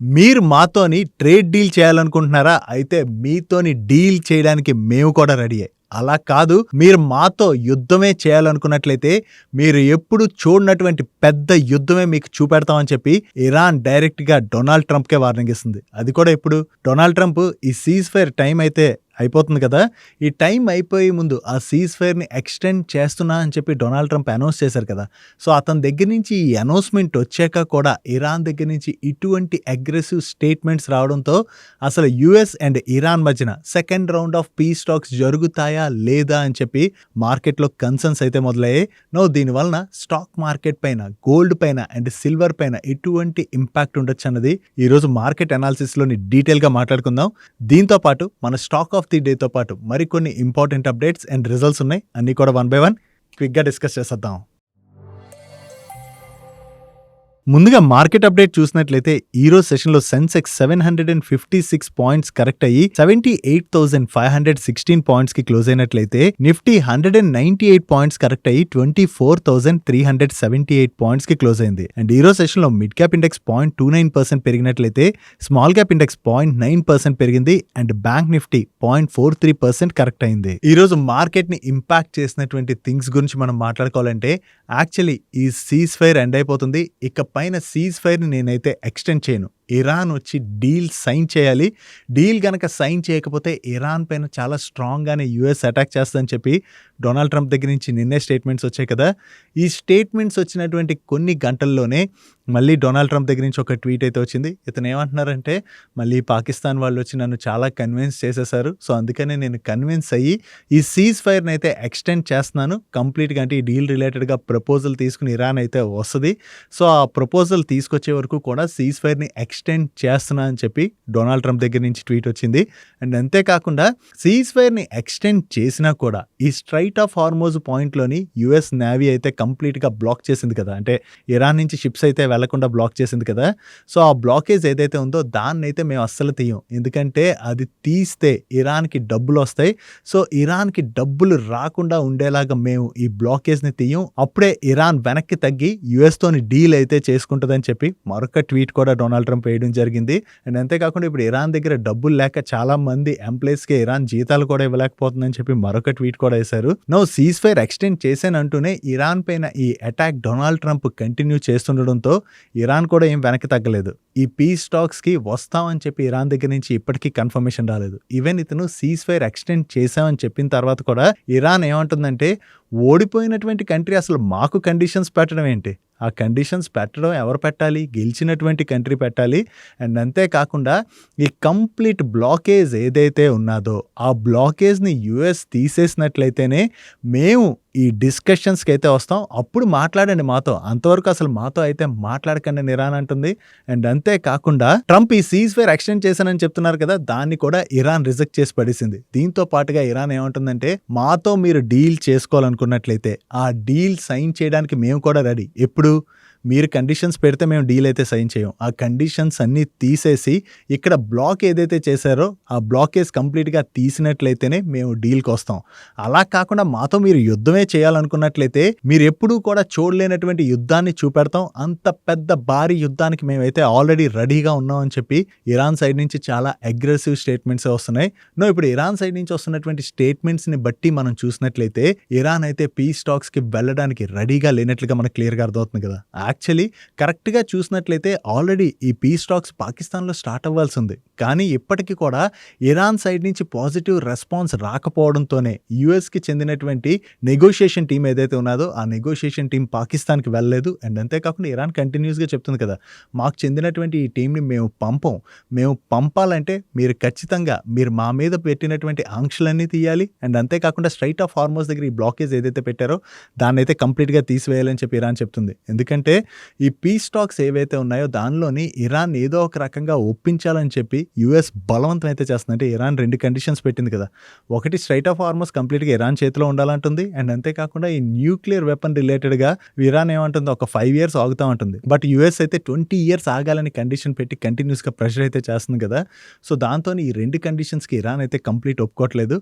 మీరు మాతోని trade deal చేయాలనుకుంటున్నారా? అయితే మీతోని డీల్ చేయడానికి మేము కూడా రెడీయే. అలా కాదు, మీరు మాతో యుద్ధమే చేయాలనుకున్నట్లయితే, మీరు ఎప్పుడు చూడనటువంటి పెద్ద యుద్ధమే మీకు చూపెడతామని చెప్పి ఇరాన్ డైరెక్ట్‌గా డొనాల్డ్ ట్రంప్‌కే వార్నింగ్ ఇస్తుంది. అది కూడా ఎప్పుడు? డొనాల్డ్ ట్రంప్ ఈ సీజ్ ఫైర్ టైమ్ అయితే అయిపోతుంది కదా! ఈ టైం అయిపోయే ముందు ఆ సీజ్ ఫైర్‌ని ఎక్స్‌టెండ్ చేస్తున్నా అని చెప్పి డొనాల్డ్ ట్రంప్ అనౌన్స్ చేశారు కదా! సో, అతని దగ్గర నుంచి ఈ అనౌన్స్‌మెంట్ వచ్చాక కూడా ఇరాన్ దగ్గర నుంచి ఇటువంటి అగ్రెసివ్ స్టేట్మెంట్స్ రావడంతో అసలు యూఎస్ అండ్ ఇరాన్ మధ్యన second round of piece talks జరుగుతాయా? లేదా? అని చెప్పి మార్కెట్‌లో కన్సర్న్స్ అయితే మొదలయ్యాయి. దీని వలన స్టాక్ మార్కెట్ పైన, గోల్డ్ పైన అండ్ సిల్వర్ పైన ఎటువంటి ఇంపాక్ట్ ఉండొచ్చన్నది ఈరోజు మార్కెట్ అనాలిసిస్‌లోని డీటెయిల్‌గా మాట్లాడుకుందాం. దీంతో పాటు మన స్టాక్ ఆఫ్ ది డేతో పాటు మరికొన్ని ఇంపార్టెంట్ అప్డేట్స్ అండ్ రిజల్ట్స్ ఉన్నాయి. అన్నీ కూడా వన్ బై వన్ క్విక్‌గా డిస్కస్ చేసేద్దాం. ముందుగా మార్కెట్ అప్డేట్ చూసినట్లయితే ఈరోజు సెషన్లో సెన్సెక్స్ 756 పాయింట్స్ కరెక్ట్ అయ్యి 78,516 పాయింట్స్కి క్లోజ్ అయినట్లయితే నిఫ్టీ 198 పాయింట్స్ కరెక్ట్ అయ్యి 24,378 పాయింట్స్కి క్లోజ్ అయింది. అండ్ ఈరోజు సెషన్లో మిడ్ క్యాప్ ఇండెక్స్ 0.29% పెరిగినట్లయితే స్మాల్ క్యాప్ ఇండెక్స్ 0.9% పెరిగింది అండ్ బ్యాంక్ నిఫ్టీ 0.43% కరెక్ట్ అయింది. ఈరోజు మార్కెట్ని ఇంపాక్ట్ చేసినటువంటి థింగ్స్ గురించి మనం మాట్లాడుకోవాలంటే యాక్చువల్లీ ఈ సీజ్ ఫైర్ ఎండ్ అయిపోతుంది. ఇక పైన సీజ్ ఫైర్ని నేనైతే ఎక్స్టెండ్ చేయను. ఇరాన్ వచ్చి డీల్ సైన్ చేయాలి. డీల్ గనక సైన్ చేయకపోతే ఇరాన్ పైన చాలా స్ట్రాంగ్గానే యూఎస్ అటాక్ చేస్తుందని చెప్పి డొనాల్డ్ ట్రంప్ దగ్గర నుంచి నిన్నే స్టేట్మెంట్స్ వచ్చాయి కదా! ఈ స్టేట్మెంట్స్ వచ్చినటువంటి కొన్ని గంటల్లోనే మళ్ళీ డొనాల్డ్ ట్రంప్ దగ్గర నుంచి ఒక ట్వీట్ అయితే వచ్చింది. ఇతను ఏమంటున్నారంటే, మళ్ళీ పాకిస్తాన్ వాళ్ళు వచ్చి నన్ను చాలా కన్విన్స్ చేసేశారు. సో, అందుకనే నేను కన్విన్స్ అయ్యి ఈ సీజ్ ఫైర్ని అయితే ఎక్స్టెండ్ చేస్తున్నాను కంప్లీట్గా. అంటే ఈ డీల్ రిలేటెడ్గా ప్రపోజల్ తీసుకుని ఇరాన్ అయితే వస్తుంది. సో, ఆ ప్రపోజల్ తీసుకొచ్చే వరకు కూడా సీజ్ ఫైర్ని ఎక్స్టెండ్ చేస్తున్నా అని చెప్పి డొనాల్డ్ ట్రంప్ దగ్గర నుంచి ట్వీట్ వచ్చింది. అండ్ అంతేకాకుండా సీజ్ ఫైర్ని ఎక్స్టెండ్ చేసినా కూడా ఈ స్ట్రైట్ ఆఫ్ హార్మోజ్ పాయింట్లోని యుఎస్ నేవీ అయితే కంప్లీట్గా బ్లాక్ చేసింది కదా! అంటే ఇరాన్ నుంచి షిప్స్ అయితే వెళ్లకుండా బ్లాక్ చేసింది కదా! సో, ఆ బ్లాకేజ్ ఏదైతే ఉందో దాన్ని అయితే మేము అస్సలు తీయం. ఎందుకంటే అది తీస్తే ఇరాన్కి డబ్బులు వస్తాయి. సో, ఇరాన్కి డబ్బులు రాకుండా ఉండేలాగా మేము ఈ బ్లాకేజ్ని తీయం. అప్పుడే ఇరాన్ వెనక్కి తగ్గి యుఎస్తోని డీల్ అయితే చేసుకుంటుందని చెప్పి మరొక ట్వీట్ కూడా డొనాల్డ్ ట్రంప్ వేయడం జరిగింది. అండ్ అంతేకాకుండా ఇప్పుడు ఇరాన్ దగ్గర డబ్బులు లేక చాలా మంది ఎంప్లాయీస్కి ఇరాన్ జీతాలు కూడా ఇవ్వలేకపోతుందని చెప్పి మరొక ట్వీట్ కూడా వేశారు. సీజ్ ఫైర్ ఎక్స్టెండ్ చేశానంటూనే ఇరాన్ పైన ఈ అటాక్ డొనాల్డ్ ట్రంప్ కంటిన్యూ చేస్తుండడంతో ఇరాన్ కూడా ఏం వెనక్కి తగ్గలేదు. ఈ పీస్ టాక్స్కి వస్తామని చెప్పి ఇరాన్ దగ్గర నుంచి ఇప్పటికీ కన్ఫర్మేషన్ రాలేదు. ఈవెన్ ఇతను సీజ్ ఫైర్ ఎక్స్టెండ్ చేశామని చెప్పిన తర్వాత కూడా ఇరాన్ ఏమంటుందంటే, ఓడిపోయినటువంటి కంట్రీ అసలు మాకు కండిషన్స్ పెట్టడం ఏంటి? ఆ కండిషన్స్ పెట్టడం ఎవరు పెట్టాలి? గెలిచినటువంటి కంట్రీ పెట్టాలి. అండ్ అంతేకాకుండా ఈ కంప్లీట్ బ్లాకేజ్ ఏదైతే ఉన్నదో ఆ బ్లాకేజ్ని యుఎస్ తీసేసినట్లయితేనే మేము ఈ డిస్కషన్స్కి అయితే వస్తాం. అప్పుడు మాట్లాడండి మాతో. అంతవరకు అసలు మాతో అయితే మాట్లాడకండి అని ఇరాన్ అంటుంది. అండ్ అంతేకాకుండా ట్రంప్ ఈ సీజ్ ఫైర్ ఎక్స్టెండ్ చేశానని చెప్తున్నారు కదా, దాన్ని కూడా ఇరాన్ రిజెక్ట్ చేసి పడేసింది. దీంతో పాటుగా ఇరాన్ ఏమంటుందంటే, మాతో మీరు డీల్ చేసుకోవాలనుకున్నట్లయితే ఆ డీల్ సైన్ చేయడానికి మేము కూడా రెడీ. ఎప్పుడు మీరు కండిషన్స్ పెడితే మేము డీల్ అయితే సైన్ చేయం. ఆ కండిషన్స్ అన్నీ తీసేసి ఇక్కడ బ్లాక్ ఏదైతే చేశారో ఆ బ్లాకేజ్ కంప్లీట్గా తీసినట్లయితేనే మేము డీల్కి వస్తాం. అలా కాకుండా మాతో మీరు యుద్ధమే చేయాలనుకున్నట్లయితే మీరు ఎప్పుడూ కూడా చూడలేనటువంటి యుద్ధాన్ని చూపెడతాం. అంత పెద్ద భారీ యుద్ధానికి మేమైతే ఆల్రెడీ రెడీగా ఉన్నాం అని చెప్పి ఇరాన్ సైడ్ నుంచి చాలా అగ్రెసివ్ స్టేట్మెంట్స్ వస్తున్నాయి. ఇప్పుడు ఇరాన్ సైడ్ నుంచి వస్తున్నటువంటి స్టేట్మెంట్స్ని బట్టి మనం చూసినట్లయితే ఇరాన్ అయితే పీస్ టాక్స్కి వెళ్ళడానికి రెడీగా లేనట్లుగా మనకు క్లియర్గా అర్థమవుతుంది కదా. యాక్చువల్లీ కరెక్ట్గా చూసినట్లయితే ఆల్రెడీ ఈ పీస్ టాక్స్ పాకిస్తాన్లో స్టార్ట్ అవ్వాల్సి ఉంది. కానీ ఇప్పటికీ కూడా ఇరాన్ సైడ్ నుంచి పాజిటివ్ రెస్పాన్స్ రాకపోవడంతోనే యుఎస్కి చెందినటువంటి నెగోషియేషన్ టీం ఏదైతే ఉన్నదో ఆ నెగోషియేషన్ టీం పాకిస్తాన్కి వెళ్ళలేదు. అండ్ అంతేకాకుండా ఇరాన్ కంటిన్యూస్గా చెప్తుంది కదా, మాకు చెందినటువంటి ఈ టీంని మేము పంపాలంటే మీరు ఖచ్చితంగా మీరు మా మీద పెట్టినటువంటి ఆంక్షలన్నీ తీయాలి. అండ్ అంతేకాకుండా స్ట్రైట్ ఆఫ్ హార్మోస్ దగ్గర ఈ బ్లాకేజ్ ఏదైతే పెట్టారో దాన్ని అయితే కంప్లీట్గా తీసివేయాలని చెప్పి ఇరాన్ చెప్తుంది. ఎందుకంటే ఈ పీస్ టాక్స్ ఏవైతే ఉన్నాయో దానిలోని ఇరాన్ ఏదో ఒక రకంగా ఒప్పించాలని చెప్పి యుఎస్ బలవంతం అయితే చేస్తుంది. అంటే ఇరాన్ 2 కండిషన్స్ పెట్టింది కదా. ఒకటి స్ట్రైట్ ఆఫ్ హార్మోస్ కంప్లీట్గా ఇరాన్ చేతిలో ఉండాలంటుంది. అండ్ అంతేకాకుండా ఈ న్యూక్లియర్ వెపన్ రిలేటెడ్గా ఇరాన్ ఏమంటుంది, ఒక 5 years ఆగుతూ ఉంటుంది. బట్ యుఎస్ అయితే 20 years ఆగాలని కండిషన్ పెట్టి కంటిన్యూస్గా ప్రెషర్ అయితే చేస్తుంది కదా. సో దాంతో ఈ 2 కండిషన్స్కి ఇరాన్ అయితే కంప్లీట్ ఒప్పుకోవట్లేదు.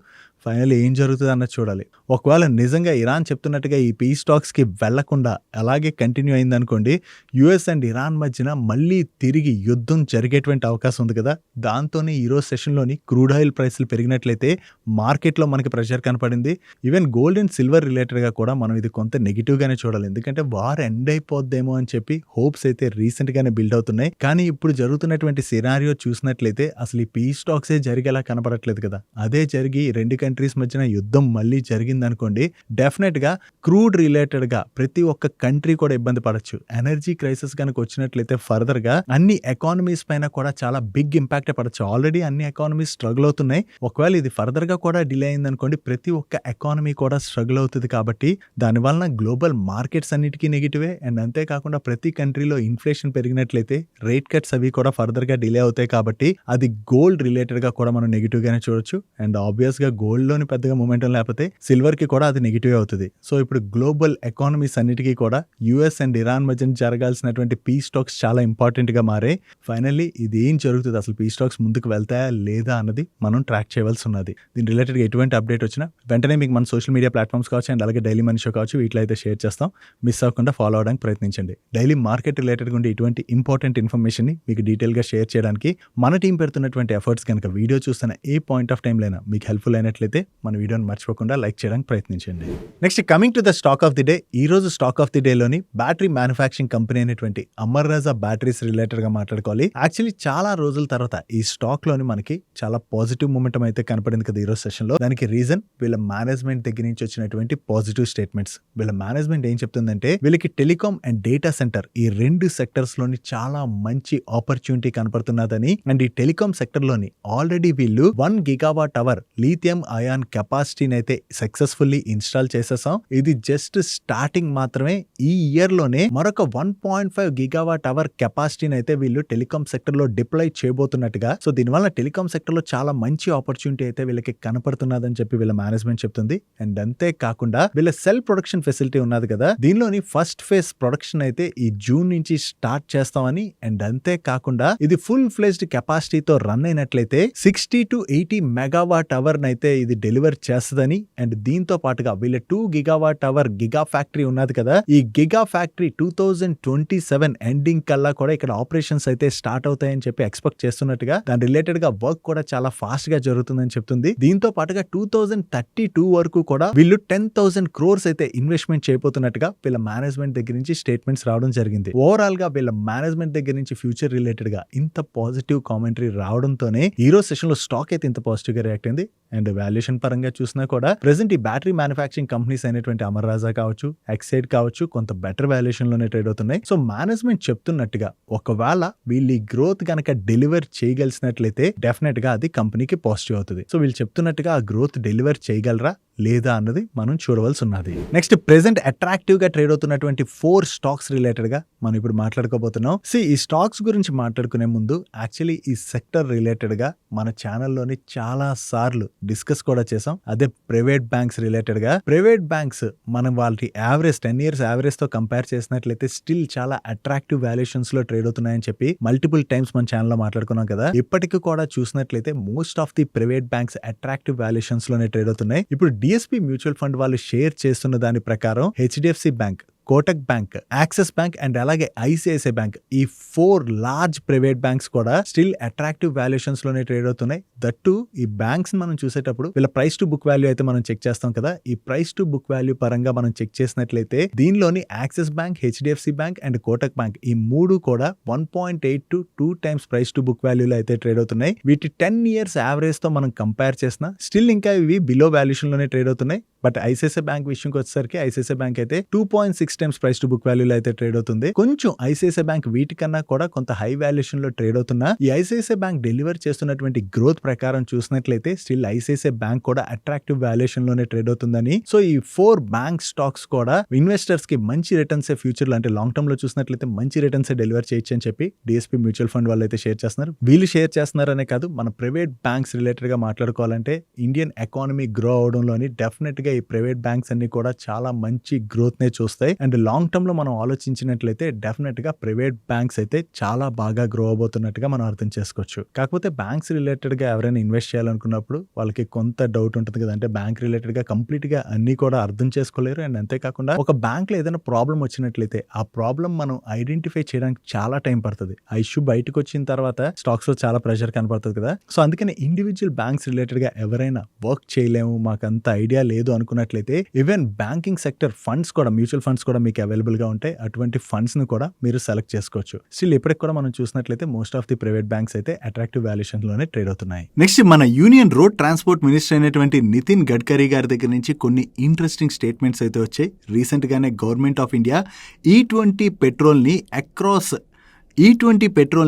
ఫైనల్ ఏం జరుగుతుంది అన్నది చూడాలి. ఒకవేళ నిజంగా ఇరాన్ చెప్తున్నట్టుగా ఈ పీస్ టాక్స్కి వెళ్లకుండా అలాగే కంటిన్యూ అయింది అనుకోండి యుఎస్ అండ్ ఇరాన్ మధ్యన మళ్ళీ తిరిగి యుద్ధం జరిగేటువంటి అవకాశం ఉంది కదా, దాంతోనే ఈరోజు సెషన్లోని క్రూడ్ ఆయిల్ ప్రైస్లు పెరిగినట్లయితే మార్కెట్లో మనకి ప్రెషర్ కనపడింది. ఈవెన్ గోల్డ్ అండ్ సిల్వర్ రిలేటెడ్గా కూడా మనం ఇది కొంత నెగిటివ్గానే చూడాలి. ఎందుకంటే వార్ ఎండ్ అయిపోద్దేమో అని చెప్పి హోప్స్ అయితే రీసెంట్గానే బిల్డ్ అవుతున్నాయి. కానీ ఇప్పుడు జరుగుతున్నటువంటి సినారియో చూసినట్లయితే అసలు ఈ పీస్ టాక్సే జరిగేలా కనపడట్లేదు కదా. అదే జరిగి రెండు కంట్రీస్ మధ్యన యుద్ధం మళ్ళీ జరిగిందనుకోండి, డెఫినెట్గా క్రూడ్ రిలేటెడ్గా ప్రతి ఒక్క కంట్రీ కూడా ఇబ్బంది పడచ్చు. ఎనర్జీ క్రైసిస్ కనుక వచ్చినట్లయితే ఫర్దర్గా అన్ని ఎకానమీస్ పైన కూడా చాలా బిగ్ ఇంపాక్ట్ పడచ్చు. ఆల్రెడీ అన్ని ఎకానమీస్ స్ట్రగుల్ అవుతున్నాయి. ఒకవేళ ఇది ఫర్దర్గా కూడా డిలే అయిందనుకోండి, ప్రతి ఒక్క ఎకానమీ కూడా స్ట్రగుల్ అవుతుంది. కాబట్టి దానివల్ల గ్లోబల్ మార్కెట్స్ అన్నిటికీ నెగిటివే. అండ్ అంతేకాకుండా ప్రతి కంట్రీలో ఇన్ఫ్లేషన్ పెరిగినట్లయితే రేట్ కట్స్ అవి కూడా ఫర్దర్గా డిలే అవుతాయి. కాబట్టి అది గోల్డ్ రిలేటెడ్గా కూడా మనం నెగిటివ్గానే చూడొచ్చు. అండ్ ఆబ్వియస్గా గోల్డ్లోని పెద్దగా మూమెంటం లేకపోతే సిల్వర్కి కూడా అది నెగిటివ్ అవుతుంది. సో ఇప్పుడు గ్లోబల్ ఎకానమీస్ అన్నిటికీ కూడా యుఎస్ అండ్ ఇరాన్ మధ్య జరగాల్సినటువంటి పీస్ టాక్స్ చాలా ఇంపార్టెంట్గా మారాయి. ఫైనల్లీ ఇది ఏం జరుగుతుంది, అసలు పీస్ టాక్స్ ముందుకు వెళ్తాయా లేదా అన్నది మనం ట్రాక్ చేయవలసి ఉన్నది. దీని రిలేటెడ్గా ఎటువంటి అప్డేట్ వచ్చినా వెంటనే మీకు మన సోషల్ మీడియా ప్లాట్ఫామ్స్ కావచ్చు అండ్ అలాగే డైలీ మనీ షో కావచ్చు, వీటిలో అయితే షేర్ చేస్తాం. మిస్ అవ్వకుండా ఫాలో అవడానికి ప్రయత్నించండి. డైలీ మార్కెట్ రిలేటెడ్గా ఉండే ఇటువంటి ఇంపార్టెంట్ ఇన్ఫర్మేషన్ని మీకు డీటెయిల్గా షేర్ చేయడానికి మన టీం పెడుతున్నటువంటి ఎఫర్ట్స్ కనుక వీడియో చూస్తున్న ఏ పాయింట్ ఆఫ్ టైంలో అయినా మీకు హెల్ప్ఫుల్ అయినట్లయితే మన వీడియోని మర్చిపోకుండా లైక్ చేయడానికి ప్రయత్నించండి. Next coming to the stock of the day. ఈ రోజు స్టాక్ ఆఫ్ ది డేలోని బ్యాటరీ మ్యానుఫ్యాక్చరింగ్ కంపెనీ అయినటువంటి అమర్ రాజా బ్యాటరీస్ రిలేటెడ్గా మాట్లాడుకోవాలి. యాక్చువల్లీ చాలా రోజుల తర్వాత ఈ స్టాక్లోని మనకి చాలా పాజిటివ్ మూమెంటం అయితే కనపడింది కదా ఈరోజు సెషన్లో. దానికి రీజన్ వీళ్ళ మేనేజ్మెంట్ దగ్గర నుంచి వచ్చినటువంటి పాజిటివ్ స్టేట్మెంట్స్. వీళ్ళ మేనేజ్మెంట్ ఏం చెప్తుందంటే వీళ్ళకి టెలికాం అండ్ డేటా సెంటర్ ఈ రెండు సెక్టర్స్ లోని చాలా మంచి ఆపర్చునిటీ కనపడుతున్నదని, అండ్ ఈ టెలికాం సెక్టర్ లోని ఆల్రెడీ వీళ్ళు 1 గిగావాట్ అవర్ లిథియం అయాన్ కెపాసిటీని అయితే సక్సెస్ఫుల్లీ ఇన్స్టాల్ చేసేసాం. ఇది జస్ట్ స్టార్టింగ్ మాత్రమే. ఈ ఇయర్ లోనే మరొక 1.5 గిగావాట్ అవర్ కెపాసిటీని అయితే వీళ్ళు టెలికాం సెక్టర్ లో డిప్లాయ్ చేయబోతున్నట్టుగా. సో దీనివల్ల టెలికాం సెక్టర్ లో చాలా మంచి ఆపర్చునిటీ అయితే వీళ్ళకి కనపడుతున్నదని చెప్పి వీళ్ళ మేనేజ్మెంట్ చెప్తుంది. అండ్ అంతే కాకుండా వీళ్ళ సెల్ ప్రొడక్షన్ ఫెసిలిటీ ఉన్నది కదా, దీనిలోని ఫస్ట్ ఫేజ్ ప్రొడక్షన్ అయితే ఈ జూన్ నుంచి స్టార్ట్ చేస్తామని, అండ్ అంతే కాకుండా ఇది ఫుల్ ఫ్లెజ్డ్ కెపాసిటీతో రన్ అయినట్లయితే 60 to 80 మెగావాట్ అవర్ అయితే ఇది డెలివర్ చేస్తుందని. అండ్ దీంతో పాటుగా వీళ్ళ 2 గిగావాట్ అవర్ గిగా ఫ్యాక్టరీ ఉన్నది కదా, ఈ గిగా ఫ్యాక్టరీ 2027 ఎండింగ్ కల్లా కూడా ఇక్కడ ఆపరేషన్స్ అయితే స్టార్ట్ అవుతాయని చెప్పి ఎక్స్పెక్ట్ చేస్తున్నట్టుగా, దాని రిలేటెడ్ గా వర్క్ కూడా చాలా ఫాస్ట్ గా జరుగుతుందని చెప్తుంది. దీంతో పాటుగా 2032 వరకు కూడా వీళ్ళు 10,000 crores అయితే ఇన్వెస్ట్మెంట్ చేయబోతున్నట్టుగా వీళ్ళ మేనేజ్మెంట్ దగ్గర నుంచి స్టేట్మెంట్స్ రావడం జరిగింది. ఓవరాల్ గా వీళ్ళ మేనేజ్మెంట్ దగ్గర నుంచి ఫ్యూచర్ రిలేటెడ్ గా ఇంత పాజిటివ్ కామెంటరీ రావడంతోనే ఈ రోజు సెషన్ లో స్టాక్ అయితే ఇంత పాజిటివ్ గా రియాక్ట్ అయింది. అండ్ వాల్యుయేషన్ పరంగా చూసినా కూడా ప్రెసెంట్ ఈ బ్యాటరీ మ్యానుఫ్యాక్చరింగ్ కంపెనీస్ అయినటువంటి అమర్ రాజా కావచ్చు, ఎక్సైడ్ కావచ్చు, కొంత బెటర్ వాల్యుయేషన్ లోనే ట్రేడ్ అవుతున్నాయి. సో మేనేజ్మెంట్ చెప్తున్నట్టుగా ఒకవేళ వీళ్ళు ఈ గ్రోత్ కనుక డెలివర్ చేయగలిసినట్లయితే డెఫినెట్ గా అది కంపెనీకి పాజిటివ్ అవుతుంది. సో వీళ్ళు చెప్తున్నట్టుగా ఆ గ్రోత్ డెలివర్ చేయగలరా లేదా అన్నది మనం చూడవలసి ఉన్నది. నెక్స్ట్ ప్రెసెంట్ అట్రాక్టివ్ గా ట్రేడ్ అవుతున్నటువంటి 4 స్టాక్స్ రిలేటెడ్ గా మనం ఇప్పుడు మాట్లాడుకోబోతున్నాం. ఈ స్టాక్స్ గురించి మాట్లాడుకునే ముందు యాక్చువల్లీ ఈ సెక్టర్ రిలేటెడ్ గా మన ఛానల్లోని చాలా సార్లు డిస్కస్ కూడా చేసాం. అదే ప్రైవేట్ బ్యాంక్స్ రిలేటెడ్ గా. ప్రైవేట్ బ్యాంక్స్ మనం వాళ్ళకి యావరేజ్ 10 years యావరేజ్ తో కంపేర్ చేసినట్లయితే స్టిల్ చాలా అట్రాక్టివ్ వాల్యుయేషన్స్ లో ట్రేడ్ అవుతున్నాయని చెప్పి మల్టిపుల్ టైమ్స్ మన ఛానల్లో మాట్లాడుకున్నాం కదా. ఇప్పటికీ కూడా చూసినట్లయితే most of the private banks attractive valuations లోనే ట్రేడ్ అవుతున్నాయి. ఇప్పుడు డిఎస్పీ మ్యూచువల్ ఫండ్ వాళ్ళు షేర్ చేస్తున్న దాని ప్రకారం HDFC bank, Kotak bank, axis bank and అలాగే ఐసిఐసిఐ బ్యాంక్, ఈ 4 లార్జ్ ప్రైవేట్ బ్యాంక్స్ కూడా స్టిల్ అట్రాక్టివ్ వాల్యుయేషన్స్ లోనే ట్రేడ్ అవుతున్నాయి. దట్టు ఈ బ్యాంక్స్ మనం చూసేటప్పుడు వీళ్ళ ప్రైస్ టు బుక్ వాల్యూ అయితే మనం చెక్ చేస్తాం కదా. ఈ ప్రైస్ టు బుక్ వాల్యూ పరంగా మనం చెక్ చేసినట్లయితే దీనిలోని Axis bank, HDFC bank and Kotak bank ఈ 3 కూడా 1.8 to 2 times price to book వాల్యూలో అయితే ట్రేడ్ అవుతున్నాయి. వీటి 10 years యావరేజ్ తో మనం కంపేర్ చేసినా స్టిల్ ఇంకా ఇవి బిలో వాల్యుయేషన్ లోనే ట్రేడ్ అవుతున్నాయి. బట్ ఐసిఐసిఐ బ్యాంక్ విషయంకి వచ్చేసరికి ఐసిఐసిఐ బ్యాంక్ అయితే 2.6 times ప్రైస్ టు బుక్ వాల్యూలో అయితే ట్రేడ్ అవుతుంది. కొంచెం ఐసిఐసిఐ బ్యాంక్ వీటికన్నా కూడా కొంత హై వాల్యుయేషన్ లో ట్రేడ్ అవుతున్నా ఈ ఐసిఐసిఐ బ్యాంక్ డెలివర్ చేస్తున్నటువంటి గ్రోత్ ప్రకారం చూసినట్లయితే స్టిల్ ఐసిఐసిఐ బ్యాంక్ కూడా అట్రాక్టివ్ వాల్యుయేషన్ లోనే ట్రేడ్ అవుతుందని. సో ఈ 4 బ్యాంక్ స్టాక్స్ కూడా ఇన్వెస్టర్స్ కి మంచి రిటర్న్స్ ఫ్యూచర్ లో అంటే లాంగ్ టర్మ్ లో చూసినట్లయితే మంచి రిటర్న్స్ డెలివర్ చేయొచ్చు అని చెప్పి డిఎస్పీ మ్యూచువల్ ఫండ్ వాళ్ళు అయితే షేర్ చేస్తున్నారు. వీళ్ళు షేర్ చేస్తున్నారనే కాదు, మన ప్రైవేట్ బ్యాంక్స్ రిలేటెడ్ గా మాట్లాడుకోవాలంటే ఇండియన్ ఎకానమీ గ్రో అవడంలోని డెఫినెట్ గా ఈ ప్రైవేట్ బ్యాంక్స్ అన్ని కూడా చాలా మంచి గ్రోత్ నే చూస్తాయి. అండ్ లాంగ్ టర్మ్ లో మనం ఆలోచించినట్లయితే డెఫినెట్ గా ప్రైవేట్ బ్యాంక్స్ అయితే చాలా బాగా గ్రో అవబోతున్నట్టుగా మనం అర్థం చేసుకోవచ్చు. కాకపోతే బ్యాంక్స్ రిలేటెడ్ గా ఎవరైనా ఇన్వెస్ట్ చేయాలనుకున్నప్పుడు వాళ్ళకి కొంత డౌట్ ఉంటుంది కదా, అంటే బ్యాంక్ రిలేటెడ్ గా కంప్లీట్ గా అన్ని కూడా అర్థం చేసుకోలేరు. అండ్ అంతేకాకుండా ఒక బ్యాంక్ లో ఏదైనా ప్రాబ్లం వచ్చినట్లయితే ఆ ప్రాబ్లం మనం ఐడెంటిఫై చేయడానికి చాలా టైం పడుతుంది. ఆ ఇష్యూ బయటకు వచ్చిన తర్వాత స్టాక్స్ లో చాలా ప్రెషర్ కనపడుతుంది కదా. సో అందుకని ఇండివిజువల్ బ్యాంక్స్ రిలేటెడ్ గా ఎవరైనా వర్క్ చేయలేము, మాకు అంత ఐడియా లేదు అనుకున్నట్లయితే ఈవెన్ బ్యాంకింగ్ సెక్టర్ ఫండ్స్ కూడా, మ్యూచువల్ ఫండ్స్ కూడా మీకు అవైలబుల్ గా ఉంటాయి. అటువంటి ఫండ్స్ ను కూడా మీరు సెలెక్ట్ చేసుకోవచ్చు. స్టిల్ ఇప్పటికి కూడా మనం చూసినట్లయితే most of the private banks అయితే అట్రాక్టివ్ వాల్యుయేషన్ లోనే ట్రేడ్ అవుతున్నాయి. నెక్స్ట్ మన యూనియన్ రోడ్ ట్రాన్స్పోర్ట్ మినిస్టర్ అయినటువంటి నితిన్ గడ్కరీ గారి దగ్గర నుంచి కొన్ని ఇంట్రెస్టింగ్ స్టేట్మెంట్స్ అయితే వచ్చాయి. రీసెంట్ గానే government of India E20 petrol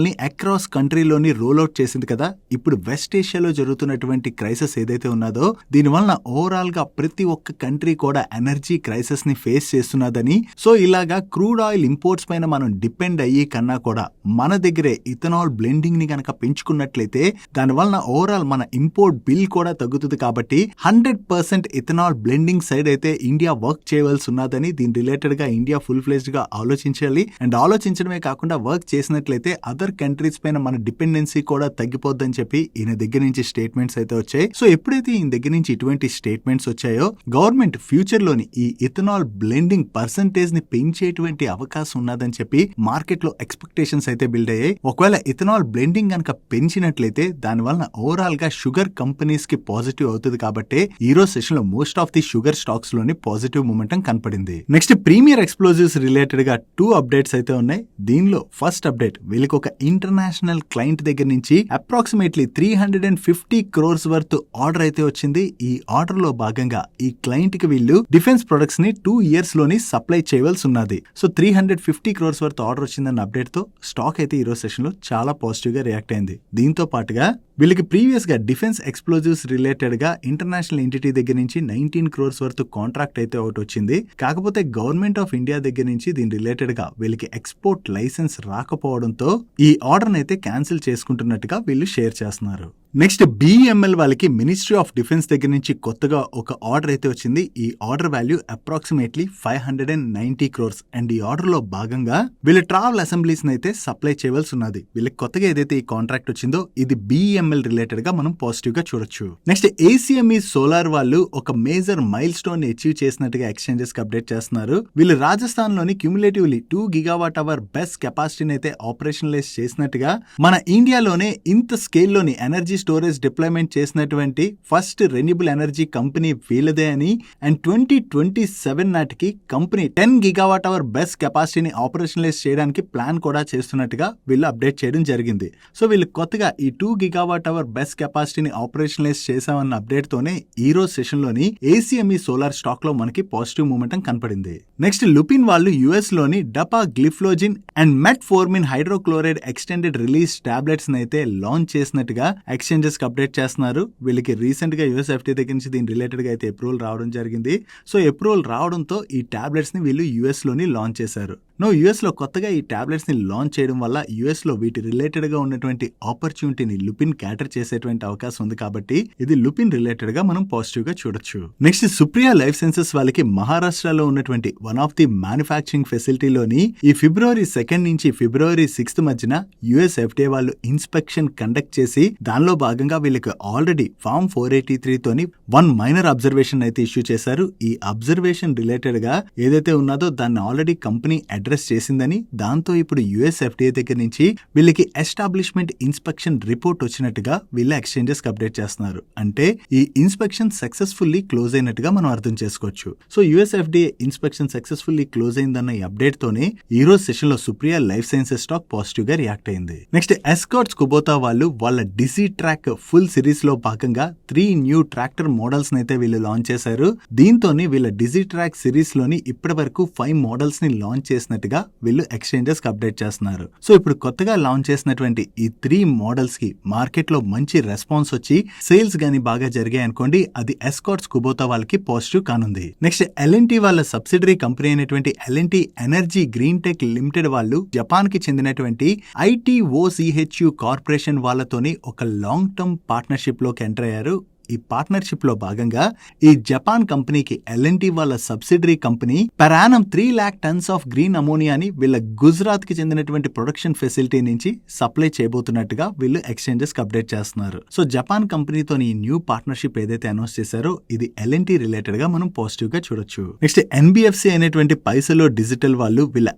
ని అక్రాస్ కంట్రీలోని రోల్అవుట్ చేసింది కదా. ఇప్పుడు వెస్ట్ ఏషియాలో జరుగుతున్నటువంటి క్రైసిస్ ఏదైతే ఉన్నదో దీనివల్ల ఓవరాల్ గా ప్రతి ఒక్క కంట్రీ కూడా ఎనర్జీ క్రైసిస్ ని ఫేస్ చేస్తున్నదని, సో ఇలాగా క్రూడ్ ఆయిల్ ఇంపోర్ట్స్ పైన మనం డిపెండ్ అయ్యి కన్నా కూడా మన దగ్గరే ఇథనాల్ బ్లెండింగ్ ని కనుక పెంచుకున్నట్లయితే దానివల్ల ఓవరాల్ మన ఇంపోర్ట్ బిల్ కూడా తగ్గుతుంది. కాబట్టి 100% ఇథనాల్ బ్లెండింగ్ సైడ్ అయితే ఇండియా వర్క్ చేయవలసి ఉన్నదని, దీని రిలేటెడ్ గా ఇండియా ఫుల్ ఫ్లెజ్డ్ గా ఆలోచించాలి. అండ్ ఆలోచించడమే కాకుండా వర్క్ చేసినట్లయితే అదర్ కంట్రీస్ పైన మన డిపెండెన్సీ కూడా తగ్గిపోద్దని చెప్పి ఈయన దగ్గర నుంచి స్టేట్మెంట్స్ అయితే వచ్చాయి. సో ఎప్పుడైతే ఈయన దగ్గర నుంచి ఇటువంటి స్టేట్మెంట్స్ వచ్చాయో గవర్నమెంట్ ఫ్యూచర్ లోని ఈ ఇథనాల్ బ్లెండింగ్ పర్సంటేజ్ ని పెంచేటువంటి అవకాశం ఉన్నదని చెప్పి మార్కెట్ లో ఎక్స్పెక్టేషన్స్ అయితే బిల్డ్ అయ్యాయి. ఒకవేళ ఇథనాల్ బ్లెండింగ్ కనుక పెంచినట్లయితే దానివల్ల ఓవరాల్ గా షుగర్ కంపెనీస్ కి పాజిటివ్ అవుతుంది. కాబట్టి ఈ రోజు సెషన్ లో most of the sugar stocks లోని పాజిటివ్ మూమెంటం కనపడింది. నెక్స్ట్ ప్రీమియర్ ఎక్స్ప్లోజివ్స్ రిలేటెడ్ గా 2 అప్డేట్స్ అయితే ఉన్నాయి. దీనిలో ఫస్ట్ అప్డేట్, వీళ్ళకి ఒక ఇంటర్నేషనల్ క్లయింట్ దగ్గర నుంచి అప్రాక్సిమేట్లీ 350 crores వర్త్ ఆర్డర్ అయితే వచ్చింది. ఈ ఆర్డర్ లో భాగంగా ఈ క్లయింట్ కి వీళ్ళు డిఫెన్స్ ప్రొడక్ట్స్ ని 2 years లోని సప్లై చేయవలసి ఉన్నది. సో 350 crores వర్త్ ఆర్డర్ వచ్చిందన్న అప్డేట్ తో స్టాక్ అయితే ఈ రోజు సెషన్ లో చాలా పాజిటివ్ గా రియాక్ట్ అయింది. దీంతో పాటుగా వీళ్ళకి ప్రీవియస్ గా డిఫెన్స్ ఎక్స్ప్లోజివ్స్ రిలేటెడ్ గా ఇంటర్నేషనల్ ఎంటిటీ దగ్గర నుంచి 19 crores వర్త్ కాంట్రాక్ట్ అయితే ఒకటి వచ్చింది. కాకపోతే గవర్నమెంట్ ఆఫ్ ఇండియా దగ్గర నుంచి దీని రిలేటెడ్ గా వీళ్ళకి ఎక్స్పోర్ట్ లైసెన్స్ రాకపోవడంతో ఈ ఆర్డర్ అయితే క్యాన్సిల్ చేసుకుంటున్నట్టుగా వీళ్ళు షేర్ చేస్తున్నారు. నెక్స్ట్ BEML వాళ్ళకి మినిస్ట్రీ ఆఫ్ డిఫెన్స్ దగ్గర నుంచి కొత్తగా ఒక ఆర్డర్ అయితే వచ్చింది. ఈ order value approximately 590 crores. And ఈ ఆర్డర్ లో భాగంగా వీళ్ళ ట్రావెల్ అసెంబ్లీస్ అయితే సప్లై చేయవలసి ఉన్నది. వీళ్ళకి కొత్తగా ఏదైతే ఈ కాంట్రాక్ట్ వచ్చిందో ఇది BEML రిలేటెడ్ గా మనం పాజిటివ్ గా చూడొచ్చు. నెక్స్ట్ ACME సోలార్ వాళ్ళు ఒక మేజర్ మైల్ స్టోన్ ని అచీవ్ చేసినట్టుగా ఎక్స్చేంజెస్ కి అప్డేట్ చేస్తున్నారు. వీళ్ళు రాజస్థాన్ లోని క్యూములేటివ్లీ 2 GWh బెస్ట్ కెపాసిటీని అయితే ఆపరేషనలైజ్ చేసినట్టుగా, మన ఇండియాలోనే ఇంత స్కేల్ లోని ఎనర్జీ స్టోరేజ్ డిప్లాయ్మెంట్ చేసినటువంటి ఫస్ట్ రెన్యూబుల్ ఎనర్జీ కంపెనీ వీళ్ళదే అని, అండ్ 2027 నాటికి కంపెనీ 10 GWh బెస్ట్ కెపాసిటీని ఆపరేషనలైజ్ చేయడానికి ప్లాన్ కూడా చేస్తున్నట్టుగా వీళ్ళు అప్డేట్ చేయడం జరిగింది. సో వీళ్ళు కొత్తగా ఈ 2 GWh బెస్ట్ కెపాసిటీని ఆపరేషనలైజ్ చేశామన్న అప్డేట్ తోనే ఈ రోజు సెషన్ లోని ACME సోలార్ స్టాక్ లో మనకి పాజిటివ్ మూమెంటం కనపడింది. నెక్స్ట్ లుపిన్ వాళ్ళు US లోని dapagliflozin and metformin hydrochloride extended release tablets అయితే లాంచ్ చేసినట్టుగా ఎక్స్చేంజెస్ కి అప్డేట్ చేస్తున్నారు. వీళ్ళకి రీసెంట్ గా US FTA దగ్గర నుంచి దీని రిలేటెడ్ గా అయితే అప్రూవల్ రావడం జరిగింది. సో అప్రూవల్ రావడంతో ఈ టాబ్లెట్స్ ని వీళ్ళు US లోని లాంచ్ చేశారు. US లో కొత్తగా ఈ టాబ్లెట్స్ ని లాంచ్ చేయడం వల్ల US లో వీటి రిలేటెడ్ గా ఉన్నటువంటి ఆపర్చునిటీని లుపిన్ క్యాటర్ చేసేటువంటి అవకాశం ఉంది. కాబట్టి ఇది లుపిన్ రిలేటెడ్ గా మనం పాజిటివ్ గా చూడొచ్చు. నెక్స్ట్ సుప్రియా లైఫ్ సైన్సెస్ వాళ్ళకి మహారాష్ట్రలో ఉన్నటువంటి వన్ ఆఫ్ ది మ్యానుఫ్యాక్చరింగ్ ఫెసిలిటీలోని ఈ February 2 నుంచి February 6 మధ్యన US FTA వాళ్ళు ఇన్స్పెక్షన్ కండక్ట్ చేసి దానిలో భాగంగా వీళ్ళకి ఆల్రెడీ ఫార్మ్ 483 తోని 1 మైనర్ అబ్జర్వేషన్ అయితే ఇష్యూ చేశారు. ఈ అబ్జర్వేషన్ రిలేటెడ్ గా ఏదైతే ఉన్నదో దాన్ని ఆల్రెడీ కంపెనీ అడ్రస్ చేసిందని, దాంతో ఇప్పుడు US FTA దగ్గర నుంచి వీళ్ళకి ఎస్టాబ్లిష్మెంట్ ఇన్స్పెక్షన్ రిపోర్ట్ వచ్చినట్టుగా వీళ్ళ ఎక్స్చేంజెస్ కి అప్డేట్ చేస్తున్నారు. అంటే ఈ ఇన్స్పెక్షన్ సక్సెస్ఫుల్లీ క్లోజ్ అయినట్టుగా మనం అర్థం చేసుకోవచ్చు. So US FTA inspection successfully close అయిందన్న ఈ అప్డేట్ తోనే ఈ రోజు సెషన్ లో Supriya life sciences stock positive గా రియాక్ట్ అయింది. నెక్స్ట్ ఎస్కార్ట్స్ కుబోటా వాళ్ళు వాళ్ళ డిజీ ట్రాక్ ఫుల్ సిరీస్ లో భాగంగా 3 న్యూ ట్రాక్టర్ మోడల్స్ అయితే వీళ్ళు లాంచ్ చేశారు. దీంతో వీళ్ళ డిజీ ట్రాక్ సిరీస్ లోని ఇప్పటి వరకు 5 మోడల్స్ ని లాంచ్ చేసినట్టుగా వీళ్ళు ఎక్స్చేంజెస్ కి అప్డేట్ చేస్తున్నారు. సో ఇప్పుడు కొత్తగా లాంచ్ చేసినటువంటి ఈ 3 మోడల్స్ కి మార్కెట్ లో మంచి రెస్పాన్స్ వచ్చి సేల్స్ గానీ బాగా జరిగాయి అనుకోండి, అది ఎస్కార్ట్స్ కుబోటా వాళ్ళకి పాజిటివ్ కానుంది. నెక్స్ట్ L&T వాళ్ళ సబ్సిడరీ కంపెనీ అయినటువంటి L&T energy green tech limited వాళ్ళు జపాన్ కి చెందినటువంటి ITOCHU కార్పొరేషన్ వాళ్ళతోని ఒక లాంగ్ టర్మ్ పార్ట్నర్షిప్ లోకి ఎంటర్ అయ్యారు. ఈ పార్ట్నర్షిప్ లో భాగంగా ఈ జపాన్ కంపెనీకి L&T వాళ్ళ సబ్సిడరీ కంపెనీ పెరానం 3 lakh tons ఆఫ్ గ్రీన్ అమోనియాని వీళ్ళ గుజరాత్ కి చెందినటువంటి ప్రొడక్షన్ ఫెసిలిటీ నుంచి సప్లై చేయబోతున్నట్టుగా వీళ్ళు ఎక్స్చేంజెస్ కి అప్డేట్ చేస్తున్నారు. సో జపాన్ కంపెనీతో ఈ న్యూ పార్ట్నర్షిప్ ఏదైతే అనౌన్స్ చేశారో ఇది L&T రిలేటెడ్ గా మనం పాజిటివ్ గా చూడొచ్చు. నెక్స్ట్ NBFC అనేటువంటి పైసలో డిజిటల్ వాళ్ళు వీళ్ళ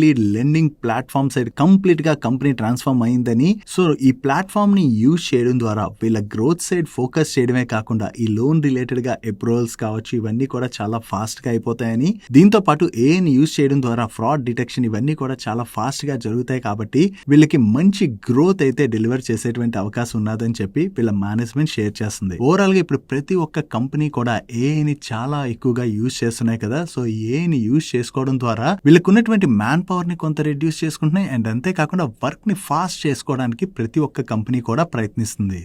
lead lending platform side complete గా కంపెనీ ట్రాన్స్ఫార్మ్ అయిందని, సో ఈ ప్లాట్ఫామ్ ని యూజ్ చేయడం ద్వారా వీళ్ళ గ్రోత్ సైడ్ ఫోకస్ చేయడమే కాకుండా ఈ లోన్ రిలేటెడ్ గా అప్రూవల్స్ కావచ్చు ఇవన్నీ కూడా చాలా ఫాస్ట్ గా అయిపోతాయని, దీంతో పాటు ని యూజ్ చేయడం ద్వారా ఫ్రాడ్ డిటెక్షన్ ఇవన్నీ కూడా చాలా ఫాస్ట్ గా జరుగుతాయి కాబట్టి వీళ్ళకి మంచి గ్రోత్ అయితే డెలివర్ చేసేటువంటి అవకాశం ఉన్నదని చెప్పి వీళ్ళ మేనేజ్మెంట్ షేర్ చేస్తుంది. ఓవరాల్ గా ఇప్పుడు ప్రతి ఒక్క కంపెనీ కూడా ని చాలా ఎక్కువగా యూజ్ చేస్తున్నాయి కదా. సో ని యూజ్ చేసుకోవడం ద్వారా వీళ్ళకు ఉన్నటువంటి మ్యాన్ పవర్ ని కొంత రెడ్యూస్ చేసుకుంటున్నాయి అండ్ అంతేకాకుండా వర్క్ ని ఫాస్ట్ చేసుకోవడానికి ప్రతి ఒక్క కంపెనీ కూడా ప్రయత్నిస్తుంది.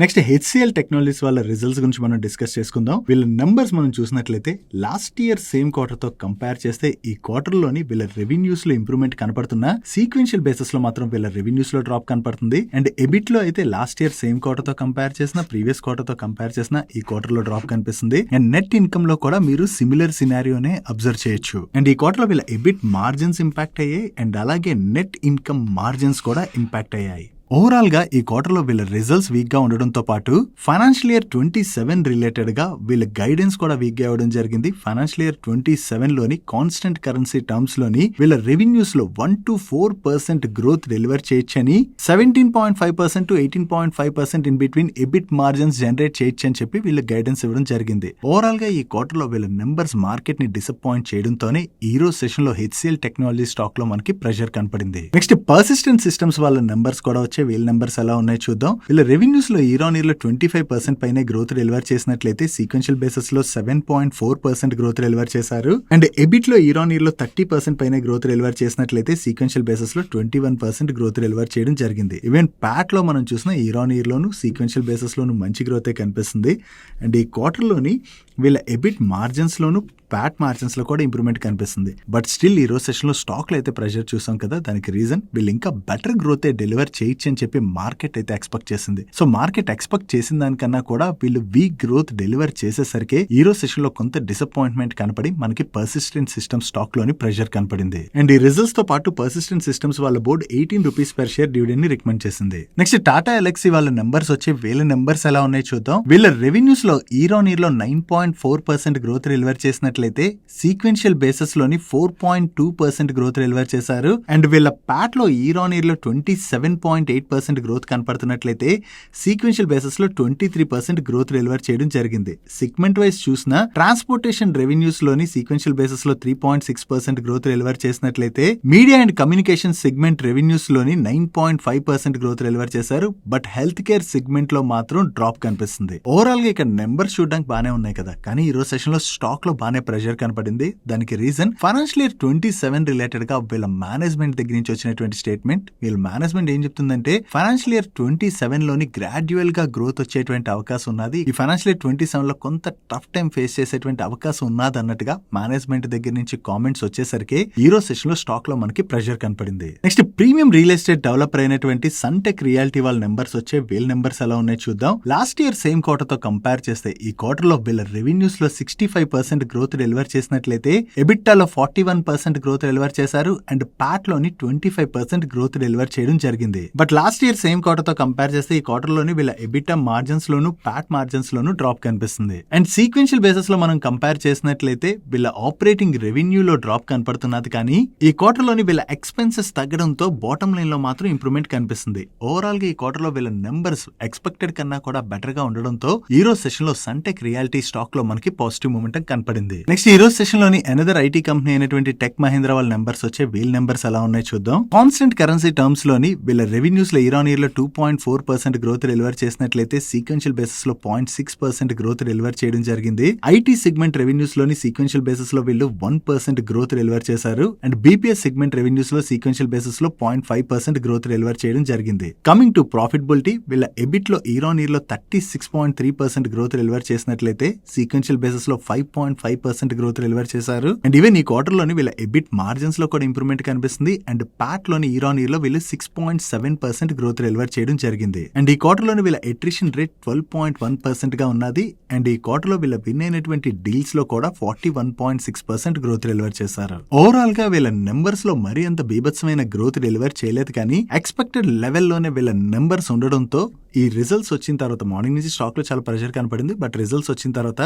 నెక్స్ట్ HCL టెక్నాలజీస్ వాళ్ళ రిజల్ట్స్ గురించి మనం డిస్కస్ చేసుకుందాం. వీళ్ళ నెంబర్స్ మనం చూసినట్లయితే లాస్ట్ ఇయర్ సేమ్ క్వార్టర్ తో కంపేర్ చేస్తే ఈ క్వార్టర్ లోని వీళ్ళ రెవెన్యూస్ లో ఇంప్రూవ్మెంట్ కనపడుతున్నా సీక్వెన్షియల్ బేసిస్ లో మాత్రం వీళ్ళ రెవెన్యూస్ లో డ్రాప్ కనపడుతుంది. అండ్ ఎబిట్ లో అయితే లాస్ట్ ఇయర్ సేమ్ క్వార్టర్ తో కంపేర్ చేసిన ప్రీవియస్ క్వార్టర్ తో కంపేర్ చేసిన ఈ క్వార్టర్ లో డ్రాప్ కనిపిస్తుంది. అండ్ నెట్ ఇన్కమ్ లో కూడా మీరు సిమిలర్ సినారియోనే అబ్జర్వ్ చేయొచ్చు. అండ్ ఈ క్వార్టర్ లో వీళ్ళ ఎబిట్ మార్జిన్స్ ఇంపాక్ట్ అయ్యాయి అండ్ అలాగే నెట్ ఇన్కమ్ మార్జిన్స్ కూడా ఇంపాక్ట్ అయ్యాయి. ఓవరాల్ గా ఈ క్వార్టర్ లో వీళ్ళ రిజల్ట్స్ వీక్ గా ఉండడంతో పాటు ఫైనాన్షియల్ ఇయర్ 27 రిలేటెడ్ గా వీళ్ళ గైడెన్స్ కూడా వీక్ గా ఇవ్వడం జరిగింది. ఫైనాన్షియల్ ఇయర్ 27 లోని కాన్స్టెంట్ కరెన్సీ టర్మ్స్ లోని వీళ్ళ రెవెన్యూస్ లో 1 to 4% గ్రోత్ డెలివర్ చేయొచ్చని, 17.5% to 18.5% in between EBIT margins generate చేయొచ్చని చెప్పి వీళ్ళ గైడెన్స్ ఇవ్వడం జరిగింది. ఓవరాల్ గా ఈ క్వార్టర్ లో వీళ్ళ నెంబర్స్ మార్కెట్ ని డిసప్పాయింట్ చేయడంతోనే ఈ రోజు సెషన్ లో HCL టెక్నాలజీ స్టాక్ లో మనకి ప్రెషర్ కనపడింది. నెక్స్ట్ పర్సిస్టెంట్ సిస్టమ్స్ వాళ్ళ నెంబర్స్ కూడా వీళ్ళ నెంబర్స్ ఎలా ఉన్నాయి చూద్దాం. వీళ్ళ రెవెన్యూస్ లో ఇయర్ ఆన్ ఇయర్ లో 25% పైన గ్రోత్ డెలివర్ చేసినట్లయితే సీక్వెన్షియల్ బేసిస్ లో 7.4% గ్రోత్ డెలివర్ చేశారు. అండ్ ఎబిట్ లో ఇయర్ ఆన్ ఇయర్ లో 30% పైన గ్రోత్ డెలివర్ చేసినట్లయితే సీక్వెన్షియల్ బేసిస్ లో 21% గ్రోత్ డెలివర్ చేయడం జరిగింది. ఈవెన్ ప్యాట్ లో మనం చూసిన ఇయర్ ఆన్ ఇయర్ లోను సీక్వెన్షియల్ బేసిస్ లోను మంచి గ్రోత్ కనిపిస్తుంది. అండ్ ఈ క్వార్టర్ లోని వీళ్ళ ఎబిట్ మార్జిన్స్ లోను ప్యాట్ మార్జిన్స్ లో కూడా ఇంప్రూవ్మెంట్ కనిపిస్తుంది. బట్ స్టిల్ ఈ రోజు సెషన్ లో స్టాక్ లో అయితే ప్రెషర్ చూసాం కదా, దానికి రీజన్ వీళ్ళు ఇంకా బెటర్ గ్రోత్ డెలివర్ చేయొచ్చు అని చెప్పి మార్కెట్ అయితే ఎక్స్పెక్ట్ చేసింది. సో మార్కెట్ ఎక్స్పెక్ట్ చేసిన దానికన్నా కూడా వీళ్ళు వీక్ గ్రోత్ డెలివర్ చేసేసరికి ఈ రోజు సెషన్ లో కొంత డిసప్పాయింట్మెంట్ కనపడి మనకి పర్సిస్టెంట్ సిస్టమ్ స్టాక్ లోని ప్రెషర్ కనపడింది. అండ్ ఈ రిజల్ట్స్ తో పాటు పర్సిస్టెంట్ సిస్టమ్స్ వాళ్ళ board 18 rupees per share dividend ని రికమెండ్ చేసింది. నెక్స్ట్ టాటా ఎల్ఎక్సీ వాళ్ళ నెంబర్స్ వచ్చి వీళ్ళ నెంబర్స్ ఎలా ఉన్నాయి చూద్దాం. వీళ్ళ రెవెన్యూస్ లో ఇయర్ ఆన్ ఇయర్ లో 9.4% గ్రోత్ డెలివర్ చేసినట్లయితే సీక్వెన్షియల్ బేసిస్ లోని 4.2% గ్రోత్ డెలివర్ చేశారు. అండ్ వీళ్ళ ప్యాట్ లో ఇయర్ ఆన్ ఇయర్ లో 27.8% గ్రోత్ కనపడుతున్నట్లయితే సీక్వెన్షియల్ బేసిస్ లో 23% గ్రోత్ డెలివర్ చేయడం జరిగింది. సెగ్మెంట్ వైజ్ చూసిన ట్రాన్స్పోర్టేషన్ రెవెన్యూస్ లోని సీక్వెన్షియల్ బేసిస్ లో 3.6% గ్రోత్ డెలివర్ చేసినట్లయితే media and communication segment revenues లోని 9.5% గ్రోత్ డెలివర్ చేశారు. బట్ హెల్త్ కేర్ సెగ్మెంట్ లో మాత్రం డ్రాప్ కనిపిస్తుంది. ఓవరాల్ గా ఇక్కడ నెంబర్స్ చూడడానికి బానే ఉన్నాయి కదా, కానీ ఈ రోజు సెషన్ లో స్టాక్ లో బానే ప్రెషర్ కనపడింది. దానికి రీజన్ ఫైనాన్షియల్ ఇయర్ 27 రిలేటెడ్ గా వీళ్ళ మేనేజ్మెంట్ దగ్గర నుంచి వచ్చినటువంటి స్టేట్మెంట్. వీళ్ళ మేనేజ్మెంట్ ఏం చెప్తుందంటే ఫైనాన్షియల్ ఇయర్ 27 లోని గ్రాడ్యువల్ గా గ్రోత్ వచ్చేటువంటి అవకాశం ఉన్నది. ఈ ఫైనాన్షియల్ ఇయర్ 27 లో కొంత టఫ్ టైం ఫేస్ చేసేటువంటి అవకాశం ఉన్నది అన్నట్టుగా మేనేజ్మెంట్ దగ్గర నుంచి కామెంట్స్ వచ్చేసరికి ఈ రోజు సెషన్ లో స్టాక్ లో మనకి ప్రెషర్ కనపడింది. Next premium real estate developer అయినటువంటి సన్టెక్ రియాలిటీ వాళ్ళ నెంబర్స్ వచ్చే వీళ్ళ నెంబర్స్ ఎలా ఉన్నాయి చూద్దాం. లాస్ట్ ఇయర్ సేమ్ క్వార్టర్ తో కంపేర్ చేస్తే ఈ క్వార్టర్ లో వీళ్ళ రెవెన్యూస్ లో 65% గ్రోత్ డెలివర్ చేసినట్లయితే ఎబిటాలో 41% గ్రోత్ డెలివర్ చేశారు. అండ్ ప్యాట్ లోని 25% గ్రోత్ డెలివర్ చేయడం జరిగింది. But last year same quarter తో కంపేర్ చేస్తే ఈ క్వార్టర్ లోని వీళ్ళ ఎబిటా మార్జిన్స్ లోను ప్యాట్ మార్జిన్స్ లోను డ్రాప్ కనిపిస్తుంది. అండ్ సీక్వెన్షియల్ బేసిస్ లో మనం కంపేర్ చేసినట్లయితే వీళ్ళ ఆపరేటింగ్ రెవెన్యూ లో డ్రాప్ కనపడుతున్నది, కానీ ఈ క్వార్టర్ లోని వీళ్ళ ఎక్స్పెన్సెస్ తగ్గడంతో బాటమ్ లైన్ లో మాత్రం ఇంప్రూవ్మెంట్ కనిపిస్తుంది. ఓవరాల్ గా ఈ క్వార్టర్ లో వీళ్ళ నెంబర్స్ ఎక్స్పెక్టెడ్ కన్నా కూడా బెటర్ గా ఉండడంతో ఈ రోజు సెషన్ లో సన్టెక్ రియాలిటీ స్టాక్ లో మనకి పాజిటివ్ మూమెంటం కనపడింది. నెక్స్ట్ ఈ రోజు సెషన్ లోని అనదర్ ఐటీ కంపెనీ అయినటువంటి టెక్ మహీంద్రా వాళ్ళ నెంబర్స్ వచ్చే వీళ్ళ నెంబర్స్ ఎలా ఉన్నాయి చూద్దాం. కాన్స్టెంట్ కరెన్సీ టర్మ్స్ లోని వీళ్ళ రెవెన్యూస్ లో ఇయర్ ఆన్ ఇయర్ లో 2.4% గ్రోత్ డెలివర్ చేసినట్లయితే సీక్వెన్షియల్ బేసిస్ లో 0.6% గ్రోత్ డెలివర్ చేయడం జరిగింది. ఐటీ సెగ్మెంట్ రెవెన్యూస్ లోని సీక్వెన్షియల్ బేసిస్ లో వీళ్ళు 1% గ్రోత్ డెలివర్ చేశారు. అండ్ బీపీఎస్ సెగ్మెంట్ రెవెన్యూస్ లో సీక్వెన్షియల్ బేసిస్ లో 0.5% గ్రోత్ డెలివర్ చేయడం జరిగింది. కమింగ్ టు ప్రాఫిటబిలిటీ వీళ్ళ ఎబిట్ లో ఇయర్ ఆన్ ఇయర్ లో 36.3% గ్రోత్ డెలివర్ చేసినట్లయితే సీక్వెన్షియల్ బేసిస్ లో 5.5% 10% గ్రోత్ డెలివర్ చేశారు. అండ్ ఈవెన్ ఈ క్వార్టర్ లోని వీళ్ళ ఎబిట్ మార్జిన్స్ లో కూడా ఇంప్రూవ్మెంట్ కనిపిస్తుంది. అండ్ ప్యాట్ లోని ఇయర్ ఆన్ ఇయర్ లో వీళ్ళు 6.7% గ్రోత్ డెలివర్ చేయడం జరిగింది. అండ్ ఈ క్వార్టర్ లోని వీళ్ళ అట్రిషన్ రేట్ 12.1% గా ఉన్నది. అండ్ ఈ క్వార్టర్ లో వీళ్ళ విన్ అయినటువంటి డీల్స్ లో కూడా 41.6% గ్రోత్ డెలివర్ చేశారు. ఓవరాల్ గా వీళ్ళ నెంబర్స్ లో మరీ అంత బీభత్సమైన గ్రోత్ డెలివర్ చేయలేదు, కానీ ఎక్స్పెక్టెడ్ లెవెల్లోనే వీళ్ళ నెంబర్స్ ఉండడంతో ఈ రిజల్ట్స్ వచ్చిన తర్వాత మార్నింగ్ నుంచి స్టాక్ లో చాలా ప్రెషర్ కనపడింది. బట్ రిజల్ట్స్ వచ్చిన తర్వాత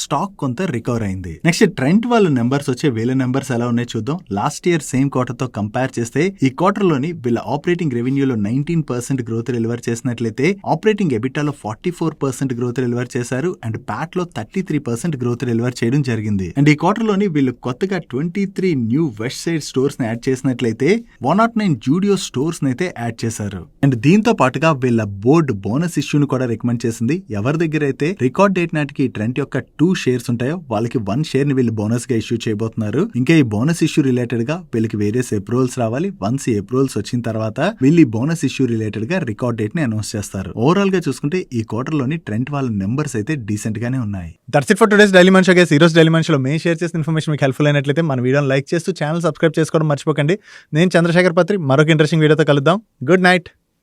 స్టాక్ కొంత రికవర్ అయింది. నెక్స్ట్ ట్రెంట్ వాళ్ళ నెంబర్స్ వచ్చే వీళ్ళ నెంబర్స్ ఎలా ఉన్నాయి చూద్దాం. లాస్ట్ ఇయర్ సేమ్ క్వార్టర్ తో కంపేర్ చేస్తే ఈ క్వార్టర్ లోని వీళ్ళ ఆపరేటింగ్ రెవెన్యూలో 19% గ్రోత్ డెలివర్ చేసినట్లయితే ఆపరేటింగ్ ఎబిటాలో 44% గ్రోత్ డెలివర్ చేశారు. అండ్ ప్యాట్ లో 33% గ్రోత్ డెలివర్ చేయడం జరిగింది. అండ్ ఈ క్వార్టర్ లోని వీళ్ళు కొత్తగా 23 న్యూ వెస్ట్ సైడ్ స్టోర్స్ ని యాడ్ చేసినట్లయితే 109 జూడియో స్టోర్స్ ని అయితే యాడ్ చేశారు. అండ్ దీంతో పాటుగా వీళ్ళ బోర్డు బోనస్ ఇష్యూను కూడా రికమెండ్ చేసింది. ఎవరి దగ్గర అయితే రికార్డ్ డేట్ నాటికి ట్రెంట్ యొక్క 2 షేర్స్ ఉంటాయో వాళ్ళకి 1 షేర్ ని వీళ్ళు బోనస్ గా ఇష్యూ చేయబోతున్నారు. ఇంకా ఈ బోనస్ ఇష్యూ రిలేటెడ్ గా వీళ్ళకి వేరియస్ అప్రూవల్స్ రావాలి. వన్స్ ఈ అప్రూవల్స్ వచ్చిన తర్వాత వీళ్ళు ఈ బోనస్ ఇష్యూ రిలేటెడ్ గా రికార్డ్ డేట్ ని అనౌన్స్ చేస్తారు. ఓవరాల్ గా చూసుకుంటే ఈ క్వార్టర్ లోని ట్రెంట్ వాళ్ళ నెంబర్స్ అయితే డీసెంట్ గానే ఉన్నాయి. That's it for today's daily మనిషి గైస్. ఈ రోజు డైలీ మనిషిలో మేము షేర్ చేసిన ఇన్ఫర్మేషన్ మీకు హెల్ప్ఫుల్ అయినట్లయితే మన వీడియోని లైక్ చేస్తూ ఛానల్ సబ్స్క్రైబ్ చేసుకోవడం మర్చిపోకండి. నేను చంద్రశేఖర్ పత్రి మరొక ఇంట్రెస్టింగ్ వీడియోతో కలుద్దాం. Good night.